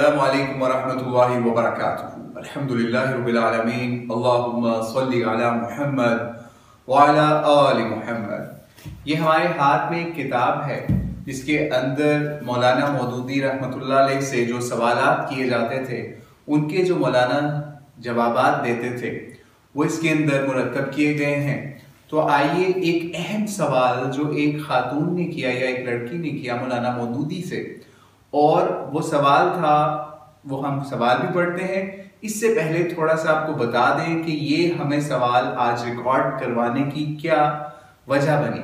السلام علیکم ورحمۃ اللہ وبرکاتہ۔ الحمدللہ رب العالمین، اللہم صلی علی محمد وعلی آل محمد۔ یہ ہمارے ہاتھ میں ایک کتاب ہے جس کے اندر مولانا مودودی رحمۃ اللہ علیہ سے جو سوالات کیے جاتے تھے، ان کے جو مولانا جوابات دیتے تھے وہ اس کے اندر مرتب کیے گئے ہیں۔ تو آئیے ایک اہم سوال جو ایک خاتون نے کیا یا ایک لڑکی نے کیا مولانا مودودی سے، اور وہ سوال تھا، وہ ہم سوال بھی پڑھتے ہیں۔ اس سے پہلے تھوڑا سا آپ کو بتا دیں کہ یہ ہمیں سوال آج ریکارڈ کروانے کی کیا وجہ بنی۔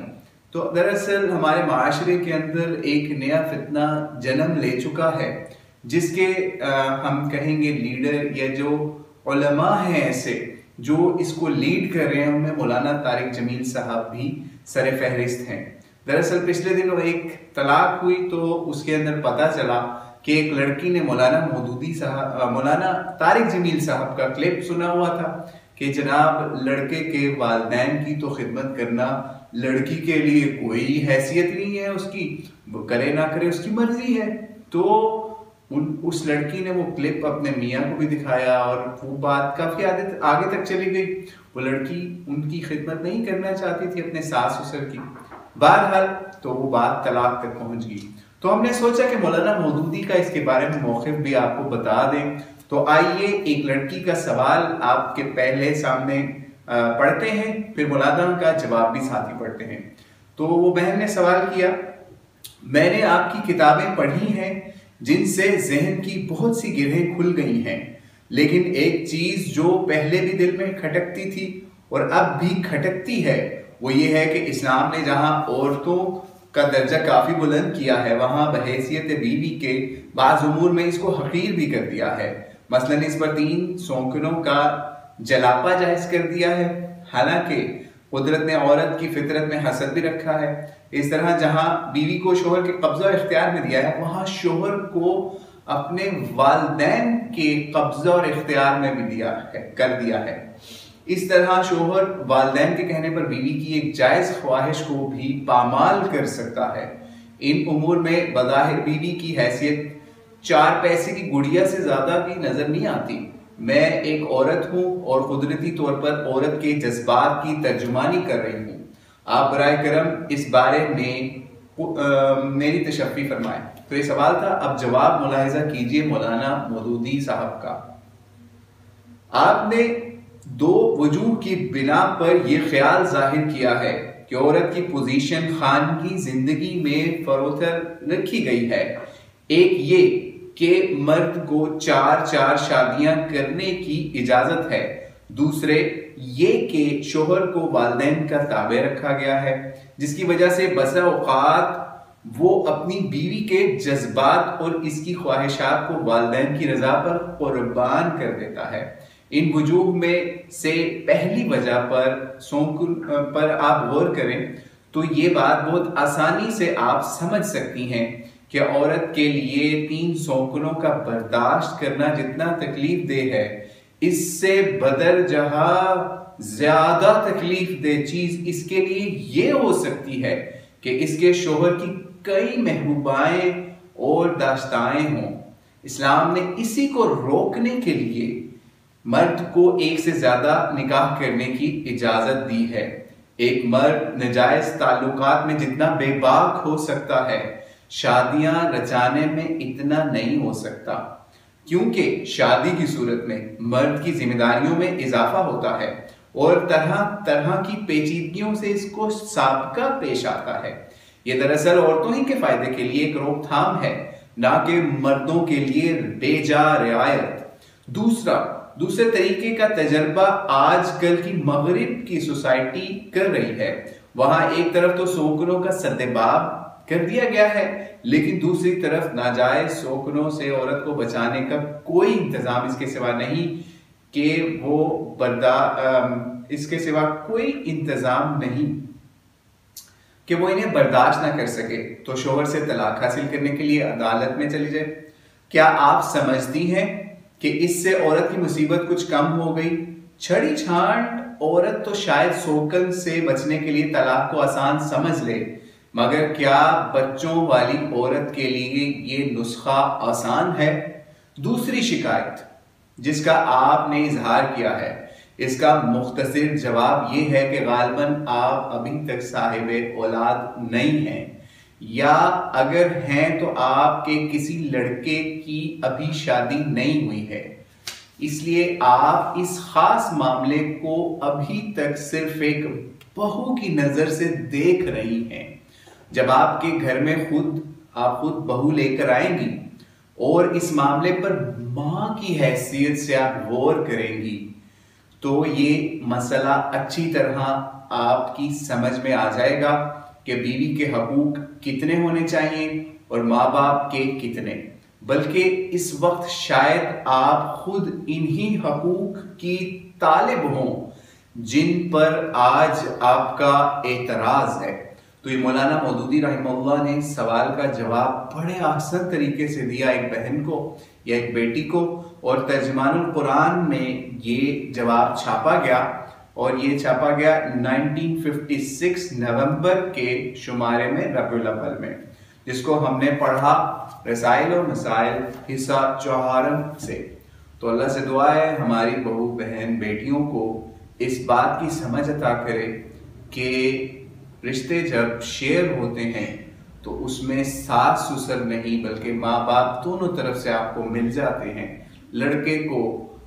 تو دراصل ہمارے معاشرے کے اندر ایک نیا فتنہ جنم لے چکا ہے، جس کے ہم کہیں گے لیڈر یا جو علماء ہیں ایسے جو اس کو لیڈ کر رہے ہیں، ان میں مولانا طارق جمیل صاحب بھی سر فہرست ہیں۔ دراصل پچھلے دنوں ایک طلاق ہوئی تو اس کے اندر پتہ چلا کہ ایک لڑکی نے مولانا طارق جمیل صاحب کا کلپ سنا ہوا تھا کہ جناب لڑکے کے والدین کی تو خدمت کرنا لڑکی کے لیے کوئی حیثیت نہیں ہے، اس کی وہ کرے نہ کرے اس کی مرضی ہے۔ تو اس لڑکی نے وہ کلپ اپنے میاں کو بھی دکھایا اور وہ بات کافی آگے تک چلی گئی۔ وہ لڑکی ان کی خدمت نہیں کرنا چاہتی تھی اپنے ساس سسر کی، بہرحال تو وہ بات طلاق تک پہنچ گئی۔ تو ہم نے سوچا کہ مولانا مودودی کا اس کے بارے میں موقف بھی آپ کو بتا دیں۔ تو آئیے ایک لڑکی کا سوال آپ کے پہلے سامنے پڑھتے ہیں، پھر مولانا کا جواب بھی ساتھ ہی پڑھتے ہیں۔ تو وہ بہن نے سوال کیا، میں نے آپ کی کتابیں پڑھی ہیں جن سے ذہن کی بہت سی گرہیں کھل گئی ہیں، لیکن ایک چیز جو پہلے بھی دل میں کھٹکتی تھی اور اب بھی کھٹکتی ہے وہ یہ ہے کہ اسلام نے جہاں عورتوں کا درجہ کافی بلند کیا ہے، وہاں بحیثیت بیوی کے بعض امور میں اس کو حقیر بھی کر دیا ہے۔ مثلا اس پر 3 سونکنوں کا جلاپا جائز کر دیا ہے، حالانکہ قدرت نے عورت کی فطرت میں حسد بھی رکھا ہے۔ اس طرح جہاں بیوی کو شوہر کے قبضہ اور اختیار میں دیا ہے، وہاں شوہر کو اپنے والدین کے قبضہ اور اختیار میں بھی کر دیا ہے۔ اس طرح شوہر والدین کے کہنے پر بیوی کی ایک جائز خواہش کو بھی پامال کر سکتا ہے۔ ان امور میں بظاہر بیوی کی حیثیت 4 پیسے کی گڑیا سے زیادہ بھی نظر نہیں آتی۔ میں ایک عورت ہوں اور قدرتی طور پر عورت کے جذبات کی ترجمانی کر رہی ہوں۔ آپ برائے کرم اس بارے میں میری تشفی فرمائیں۔ تو یہ سوال تھا، اب جواب ملاحظہ کیجئے مولانا مودودی صاحب کا۔ آپ نے 2 وجوہ کی بنا پر یہ خیال ظاہر کیا ہے کہ عورت کی پوزیشن خانگی زندگی میں فروتر رکھی گئی ہے۔ ایک یہ کہ مرد کو 4 شادیاں کرنے کی اجازت ہے، دوسرے یہ کہ شوہر کو والدین کا تابع رکھا گیا ہے، جس کی وجہ سے بسا اوقات وہ اپنی بیوی کے جذبات اور اس کی خواہشات کو والدین کی رضا پر قربان کر دیتا ہے۔ ان وجوہ میں سے پہلی وجہ پر آپ غور کریں تو یہ بات بہت آسانی سے آپ سمجھ سکتی ہیں کہ عورت کے لیے 3 سونکنوں کا برداشت کرنا جتنا تکلیف دہ ہے، اس سے بدر جہاں زیادہ تکلیف دہ چیز اس کے لیے یہ ہو سکتی ہے کہ اس کے شوہر کی کئی محبوبائیں اور داشتائیں ہوں۔ اسلام نے اسی کو روکنے کے لیے مرد کو 1 سے زیادہ نکاح کرنے کی اجازت دی ہے۔ ایک مرد ناجائز تعلقات میں جتنا بے باک ہو سکتا ہے، شادیاں رچانے میں اتنا نہیں ہو سکتا، کیونکہ شادی کی صورت میں مرد کی ذمہ داریوں میں اضافہ ہوتا ہے اور طرح طرح کی پیچیدگیوں سے اس کو سابقہ پیش آتا ہے۔ یہ دراصل عورتوں ہی کے فائدے کے لیے ایک روک تھام ہے، نہ کہ مردوں کے لیے بے جا رعایت۔ دوسرے طریقے کا تجربہ آج کل کی مغرب کی سوسائٹی کر رہی ہے۔ وہاں ایک طرف تو سونکنوں کا سدباب کر دیا گیا ہے، لیکن دوسری طرف ناجائز سونکنوں سے عورت کو بچانے کا کوئی انتظام اس کے سوا نہیں کہ وہ انہیں برداشت نہ کر سکے تو شوہر سے طلاق حاصل کرنے کے لیے عدالت میں چلی جائے۔ کیا آپ سمجھتی ہیں کہ اس سے عورت کی مصیبت کچھ کم ہو گئی؟ چھڑی چھانٹ عورت تو شاید سوکن سے بچنے کے لیے طلاق کو آسان سمجھ لے، مگر کیا بچوں والی عورت کے لیے یہ نسخہ آسان ہے؟ دوسری شکایت جس کا آپ نے اظہار کیا ہے، اس کا مختصر جواب یہ ہے کہ غالباً آپ ابھی تک صاحب اولاد نہیں ہیں، یا اگر ہیں تو آپ کے کسی لڑکے کی ابھی شادی نہیں ہوئی ہے، اس لیے آپ اس خاص معاملے کو ابھی تک صرف ایک بہو کی نظر سے دیکھ رہی ہیں۔ جب آپ کے گھر میں آپ خود بہو لے کر آئیں گی اور اس معاملے پر ماں کی حیثیت سے آپ غور کریں گی تو یہ مسئلہ اچھی طرح آپ کی سمجھ میں آ جائے گا کہ بیوی کے حقوق کتنے ہونے چاہیے اور ماں باپ کے کتنے، بلکہ اس وقت شاید آپ خود انہی حقوق کی طالب ہوں جن پر آج آپ کا اعتراض ہے۔ تو یہ مولانا مودودی رحمہ اللہ نے سوال کا جواب بڑے آسان طریقے سے دیا ایک بہن کو یا ایک بیٹی کو، اور ترجمان القرآن میں یہ جواب چھاپا گیا، اور یہ چھاپا گیا 1956 نومبر کے شمارے میں ربیع الاول میں، جس کو ہم نے پڑھا رسائل و مسائل حصہ 54 سے۔ تو اللہ سے دعا ہے ہماری بہو بہن بیٹیوں کو اس بات کی سمجھ عطا کرے کہ رشتے جب شیئر ہوتے ہیں تو اس میں ساس سسر نہیں بلکہ ماں باپ دونوں طرف سے آپ کو مل جاتے ہیں۔ لڑکے کو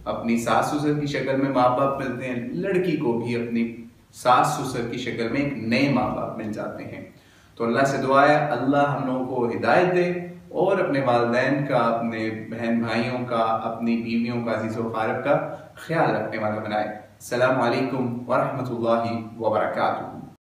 اپنی ساس سسر کی شکل میں ماں باپ ملتے ہیں، لڑکی کو بھی اپنی ساس سسر کی شکل میں ایک نئے ماں باپ مل جاتے ہیں۔ تو اللہ سے دعا ہے اللہ ہم لوگوں کو ہدایت دے اور اپنے والدین کا، اپنے بہن بھائیوں کا، اپنی بیویوں کا، عزیز و اقارب کا خیال رکھنے والا بنائے۔ السلام علیکم ورحمۃ اللہ وبرکاتہ۔